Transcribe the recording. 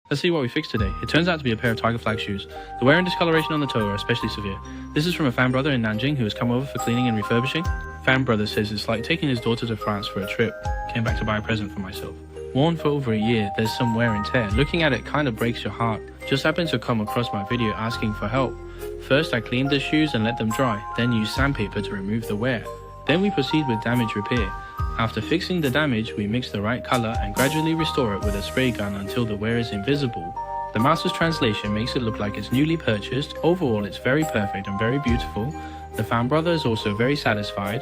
Let's see what we fixed today. It turns out to be a pair of Tiger Flag shoes. The wear and discoloration on the toe are especially severe. This is from a fan brother in Nanjing who has come over for cleaning and refurbishing. Fan brother says it's like taking his daughter to France for a trip. Came back to buy a present for myself. Worn for over a year, there's some wear and tear. Looking at it kinda breaks your heart. Just happened to come across my video asking for help. First I cleaned the shoes and let them dry, then used sandpaper to remove the wear. Then we proceed with damage repair. After fixing the damage, we mix the right color and gradually restore it with a spray gun until the wear is invisible. The master's translation makes it look like it's newly purchased. Overall, it's very perfect and very beautiful. The fan brother is also very satisfied.